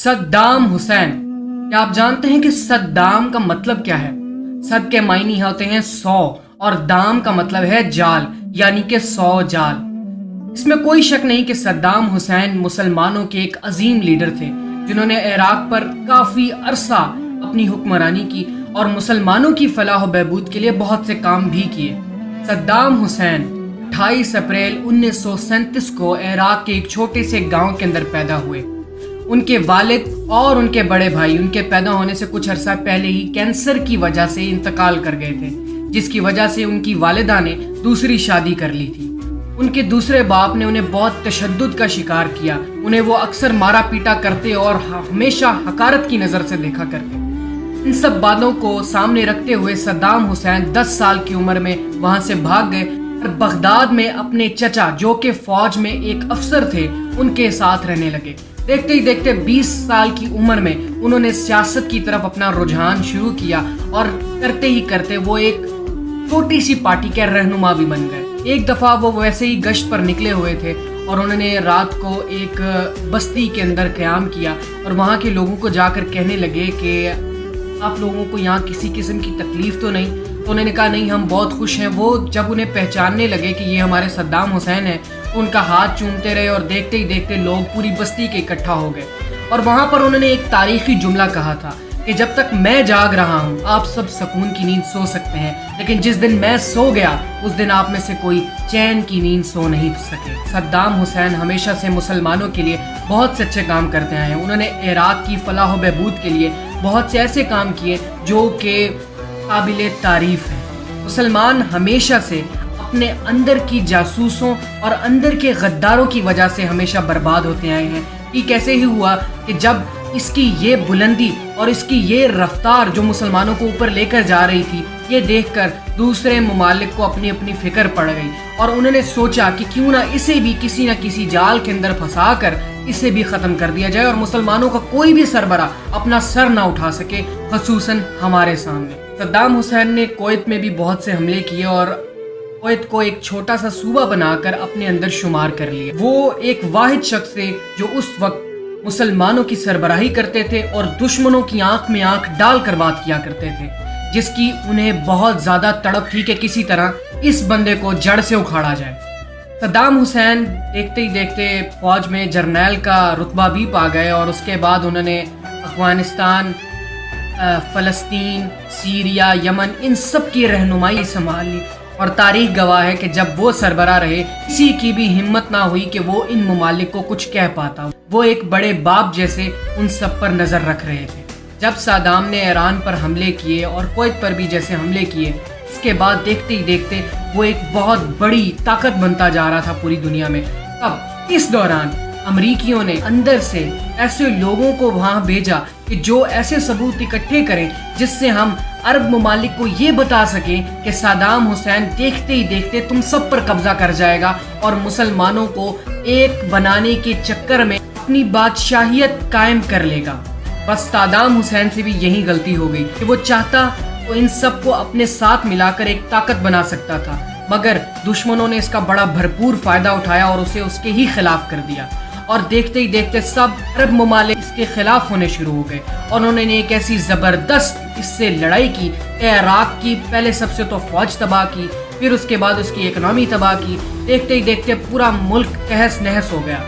सद्दाम हुसैन। क्या आप जानते हैं कि सद्दाम का मतलब क्या है? सद के मायने होते हैं 100 और दाम का मतलब है जाल, यानी कि 100 जाल। इसमें कोई शक नहीं कि सद्दाम हुसैन मुसलमानों के एक अजीम लीडर थे, जिन्होंने इराक पर काफ़ी अरसा अपनी हुक्मरानी की और मुसलमानों की फलाह बहबूद के लिए बहुत से काम भी किए। सद्दाम हुसैन 28 अप्रैल 1937 को इराक के एक छोटे से गांव के अंदर पैदा हुए। उनके वालिद और उनके बड़े भाई उनके पैदा होने से कुछ अरसा पहले ही कैंसर की वजह से इंतकाल कर गए थे, जिसकी वजह से उनकी वालिदा ने दूसरी शादी कर ली थी। उनके दूसरे बाप ने उन्हें बहुत तशद्दुद का शिकार किया। उन्हें वो अक्सर मारा पीटा करते और हमेशा हकारत की नज़र से देखा करते। इन सब बातों को सामने रखते हुए सद्दाम हुसैन 10 साल की उम्र में वहां से भाग गए और बगदाद में अपने चचा, जो कि फौज में एक अफसर थे, उनके साथ रहने लगे। देखते ही देखते 20 साल की उम्र में उन्होंने सियासत की तरफ अपना रुझान शुरू किया और करते ही करते वो एक छोटी सी पार्टी के रहनुमा भी बन गए। एक दफ़ा वो वैसे ही गश्त पर निकले हुए थे और उन्होंने रात को एक बस्ती के अंदर क़याम किया और वहाँ के लोगों को जाकर कहने लगे कि आप लोगों को यहाँ किसी किस्म की तकलीफ़ तो नहीं? तो उन्होंने कहा नहीं, हम बहुत खुश हैं। वो जब उन्हें पहचानने लगे कि ये हमारे सद्दाम हुसैन हैं, उनका हाथ चूमते रहे और देखते ही देखते लोग पूरी बस्ती के इकट्ठा हो गए। और वहाँ पर उन्होंने एक तारीखी जुमला कहा था कि जब तक मैं जाग रहा हूँ आप सब सुकून की नींद सो सकते हैं, लेकिन जिस दिन मैं सो गया उस दिन आप में से कोई चैन की नींद सो नहीं सके। सद्दाम हुसैन हमेशा से मुसलमानों के लिए बहुत से अच्छे काम करते आए हैं। उन्होंने इराक की फलाह बहबूद के लिए बहुत से ऐसे काम किए जो कि काबिल तारीफ है। मुसलमान हमेशा से अपने अंदर की जासूसों और अंदर के गद्दारों की वजह से हमेशा बर्बाद होते आए हैं। ये कैसे ही हुआ कि जब इसकी ये बुलंदी और इसकी ये रफ्तार जो मुसलमानों को ऊपर लेकर जा रही थी, ये देखकर दूसरे ममालिक को अपनी अपनी फिक्र पड़ गई और उन्होंने सोचा कि क्यों ना इसे भी किसी न किसी जाल के अंदर फंसा कर इसे भी ख़त्म कर दिया जाए और मुसलमानों का कोई भी सरबरा अपना सर ना उठा सके, ख़ुसूसन हमारे सामने। सद्दाम हुसैन ने कुवैत में भी बहुत से हमले किए और कुवैत को एक छोटा सा सूबा बनाकर अपने अंदर शुमार कर लिया। वो एक वाहिद शख्स थे जो उस वक्त मुसलमानों की सरबराही करते थे और दुश्मनों की आंख में आंख डालकर बात किया करते थे, जिसकी उन्हें बहुत ज़्यादा तड़प थी कि किसी तरह इस बंदे को जड़ से उखाड़ा जाए। सद्दाम हुसैन देखते ही देखते फौज में जर्नैल का रुतबा भी पा गए और उसके बाद उन्होंने अफगानिस्तान, फ़लस्तीन, सीरिया, यमन, इन सब की रहनुमाई संभाली और तारीख गवाह है कि जब वो सरबरा रहे किसी की भी हिम्मत ना हुई कि वो इन ममालिक को कुछ कह पाता। वो एक बड़े बाप जैसे उन सब पर नज़र रख रहे थे। जब सद्दाम ने ईरान पर हमले किए और कुवैत पर भी जैसे हमले किए, इसके बाद देखते ही देखते वो एक बहुत बड़ी ताकत बनता जा रहा था पूरी दुनिया में। अब इस दौरान अमरीकियों ने अंदर से ऐसे लोगों को वहाँ भेजा कि जो ऐसे सबूत इकट्ठे करें जिससे हम अरब ममालिक को ये बता सकें कि सद्दाम हुसैन देखते ही देखते तुम सब पर कब्जा कर जाएगा और मुसलमानों को एक बनाने के चक्कर में अपनी बादशाहियत कायम कर लेगा। बस सद्दाम हुसैन से भी यही गलती हो गई कि वो चाहता तो इन सब को अपने साथ मिलाकर एक ताकत बना सकता था, मगर दुश्मनों ने इसका बड़ा भरपूर फायदा उठाया और उसे उसके ही खिलाफ कर दिया और देखते ही देखते सब अरब ममालिक इसके खिलाफ होने शुरू हो गए और उन्होंने एक ऐसी ज़बरदस्त इससे लड़ाई की। इराक की पहले सबसे तो फौज तबाह की, फिर उसके बाद उसकी इकनॉमी तबाह की। देखते ही देखते पूरा मुल्क तहस नहस हो गया।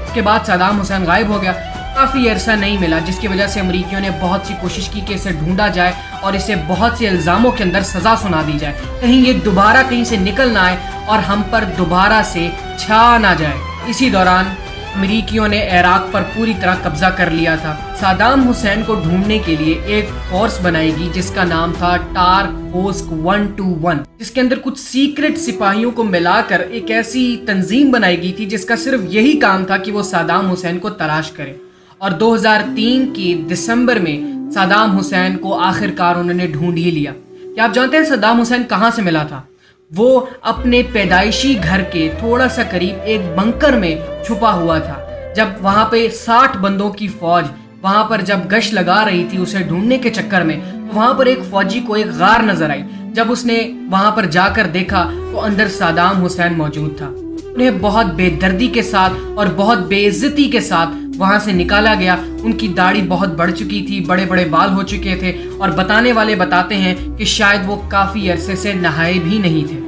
उसके बाद सद्दाम हुसैन गायब हो गया। काफ़ी अरसा नहीं मिला, जिसकी वजह से अमरीकियों ने बहुत सी कोशिश की कि इसे ढूंढा जाए और इसे बहुत से इल्ज़ामों के अंदर सज़ा सुना दी जाए, कहीं ये दोबारा कहीं से निकल ना आए और हम पर दोबारा से छा ना जाए। इसी दौरान अमरीकियों ने इराक पर पूरी तरह कब्जा कर लिया था। सद्दाम हुसैन को ढूंढने के लिए एक फोर्स बनाएगी जिसका नाम था टास्क फोर्स 121, जिसके अंदर कुछ सीक्रेट सिपाहियों को मिलाकर एक ऐसी तंजीम बनाई गई थी जिसका सिर्फ यही काम था कि वो सद्दाम हुसैन को तलाश करे। और 2003 की दिसंबर में सद्दाम हुसैन को आखिरकार उन्होंने ढूंढ ही लिया। क्या आप जानते हैं सद्दाम हुसैन कहाँ से मिला था? वो अपने पैदाइशी घर के थोड़ा सा करीब एक बंकर में छुपा हुआ था। जब वहाँ पे 60 बंदों की फौज वहाँ पर जब गश्त लगा रही थी उसे ढूंढने के चक्कर में, तो वहाँ पर एक फौजी को एक गार नजर आई। जब उसने वहाँ पर जाकर देखा तो अंदर सद्दाम हुसैन मौजूद था। उन्हें बहुत बेदर्दी के साथ और बहुत बेइज्जती के साथ वहां से निकाला गया। उनकी दाढ़ी बहुत बढ़ चुकी थी, बड़े बड़े बाल हो चुके थे और बताने वाले बताते हैं कि शायद वो काफ़ी अरसे से नहाए भी नहीं थे।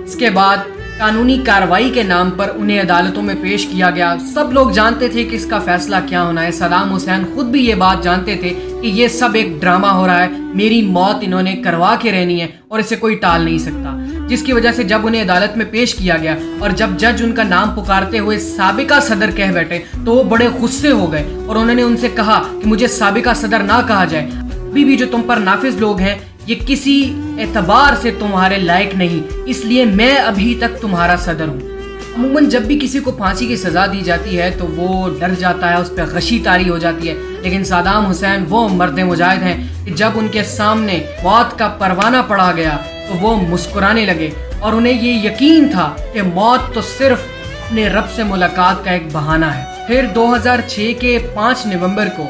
इसके बाद कानूनी कार्रवाई के नाम पर उन्हें अदालतों में पेश किया गया। सब लोग जानते थे कि इसका फैसला क्या होना है। सद्दाम हुसैन खुद भी ये बात जानते थे कि ये सब एक ड्रामा हो रहा है, मेरी मौत इन्होंने करवा के रहनी है और इसे कोई टाल नहीं सकता। जिसकी वजह से जब उन्हें अदालत में पेश किया गया और जब जज उनका नाम पुकारते हुए साबिका सदर कह बैठे तो वो बड़े गुस्से हो गए और उन्होंने उनसे कहा कि मुझे साबिका सदर ना कहा जाए। अभी भी जो तुम पर नाफिज लोग हैं ये किसी एतबार से तुम्हारे लायक नहीं, इसलिए मैं अभी तक तुम्हारा सदर हूँ। अमूमन जब भी किसी को फांसी की सज़ा दी जाती है तो वो डर जाता है, उस पर गशी तारी हो जाती है। लेकिन सद्दाम हुसैन वो मर्द मुजाहिद हैं कि जब उनके सामने मौत का परवाना पड़ा गया तो वो मुस्कुराने लगे और उन्हें ये यकीन था कि मौत तो सिर्फ अपने रब से मुलाकात का एक बहाना है। फिर 2006 के 5 नवंबर को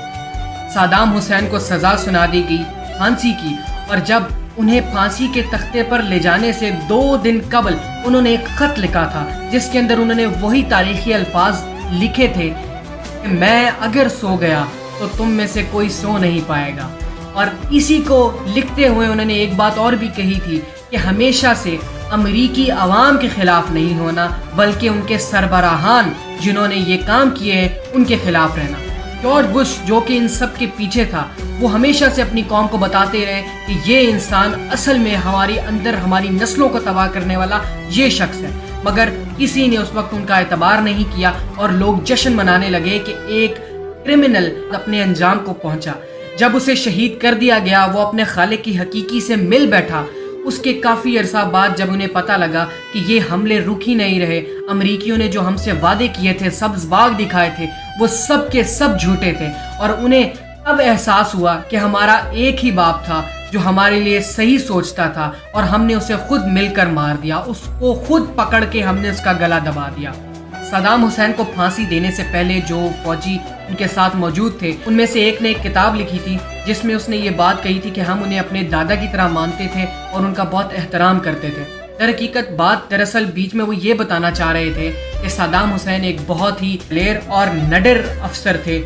सद्दाम हुसैन को सज़ा सुना दी गई फांसी की, और जब उन्हें फांसी के तख्ते पर ले जाने से 2 दिन कबल उन्होंने एक खत लिखा था जिसके अंदर उन्होंने वही तारीखी अल्फाज लिखे थे कि मैं अगर सो गया तो तुम में से कोई सो नहीं पाएगा। और इसी को लिखते हुए उन्होंने एक बात और भी कही थी कि हमेशा से अमरीकी अवाम के खिलाफ नहीं होना बल्कि उनके सरबराहान जिन्होंने ये काम किए हैं उनके खिलाफ रहना। जॉर्ज बुश जो कि इन सब के पीछे था वो हमेशा से अपनी कौम को बताते रहे कि ये इंसान असल में हमारी अंदर हमारी नस्लों को तबाह करने वाला ये शख्स है, मगर किसी ने उस वक्त उनका एतबार नहीं किया और लोग जश्न मनाने लगे कि एक क्रिमिनल अपने अंजाम को पहुंचा। जब उसे शहीद कर दिया गया वो अपने खालिक की हकीकी से मिल बैठा। उसके काफ़ी अरसा बाद जब उन्हें पता लगा कि ये हमले रुक ही नहीं रहे, अमरीकियों ने जो हमसे वादे किए थे, सब्ज बाग दिखाए थे, वो सब के सब झूठे थे, और उन्हें अब एहसास हुआ कि हमारा एक ही बाप था जो हमारे लिए सही सोचता था और हमने उसे खुद मिलकर मार दिया, उसको खुद पकड़ के हमने उसका गला दबा दिया। सद्दाम हुसैन को फांसी देने से पहले जो फौजी उनके साथ मौजूद थे उनमें से एक ने एक किताब लिखी थी जिसमें उसने ये बात कही थी कि हम उन्हें अपने दादा की तरह मानते थे और उनका बहुत एहतराम करते थे। दरहकीकत बात दरअसल बीच में वो ये बताना चाह रहे थे कि सद्दाम हुसैन एक बहुत ही दिलेर और निडर अफसर थे।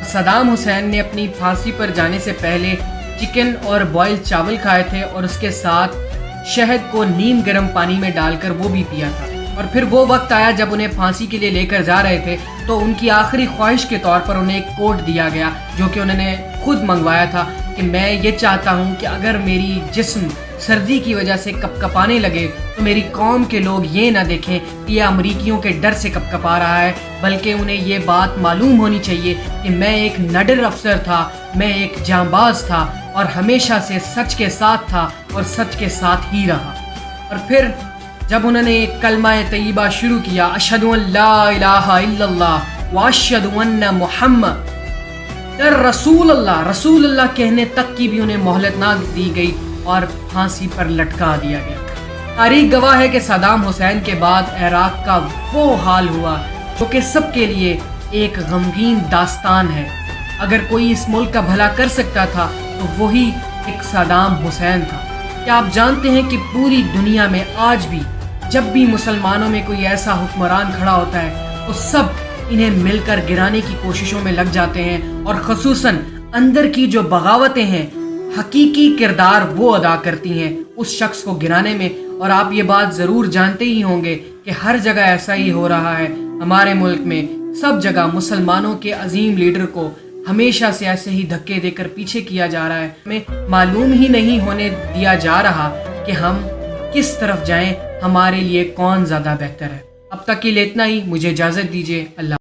सद्दाम हुसैन ने अपनी फांसी पर जाने से पहले चिकन और बॉइल्ड चावल खाए थे और उसके साथ शहद को नीम गर्म पानी में डालकर वो भी पिया था। और फिर वो वक्त आया जब उन्हें फांसी के लिए लेकर जा रहे थे तो उनकी आखिरी ख्वाहिश के तौर पर उन्हें एक कोट दिया गया जो कि उन्होंने खुद मंगवाया था कि मैं ये चाहता हूँ कि अगर मेरी जिस्म सर्दी की वजह से कपकपाने लगे तो मेरी कौम के लोग ये ना देखें कि यह अमरीकियों के डर से कपकपा रहा है, बल्कि उन्हें ये बात मालूम होनी चाहिए कि मैं एक निडर अफसर था, मैं एक जांबाज था और हमेशा से सच के साथ था और सच के साथ ही रहा। और फिर जब उन्होंने कलमा तय्यबा शुरू किया, अशहदु अन ला इलाहा इल्लल्लाह व अशहदु अन्ना मुहम्मद रसूल अल्लाह कहने तक की भी उन्हें मोहलत ना दी गई और फांसी पर लटका दिया गया। तारीख गवाह है कि सद्दाम हुसैन के बाद इराक का वो हाल हुआ जो कि सबके लिए एक गमगीन दास्तान है। अगर कोई इस मुल्क का भला कर सकता था तो वही एक सद्दाम हुसैन था। क्या आप जानते हैं कि पूरी दुनिया में आज भी जब भी मुसलमानों में कोई ऐसा हुक्मरान खड़ा होता है तो सब इन्हें मिलकर गिराने की कोशिशों में लग जाते हैं, और ख़ुसूसन अंदर की जो बगावतें हैं हकीकी किरदार वो अदा करती हैं उस शख्स को गिराने में। और आप ये बात ज़रूर जानते ही होंगे कि हर जगह ऐसा ही हो रहा है। हमारे मुल्क में सब जगह मुसलमानों के अजीम लीडर को हमेशा से ऐसे ही धक्के देकर पीछे किया जा रहा है। हमें मालूम ही नहीं होने दिया जा रहा कि हम किस तरफ जाएं, हमारे लिए कौन ज़्यादा बेहतर है। अब तक के लिए इतना ही, मुझे इजाज़त दीजिए। अल्लाह।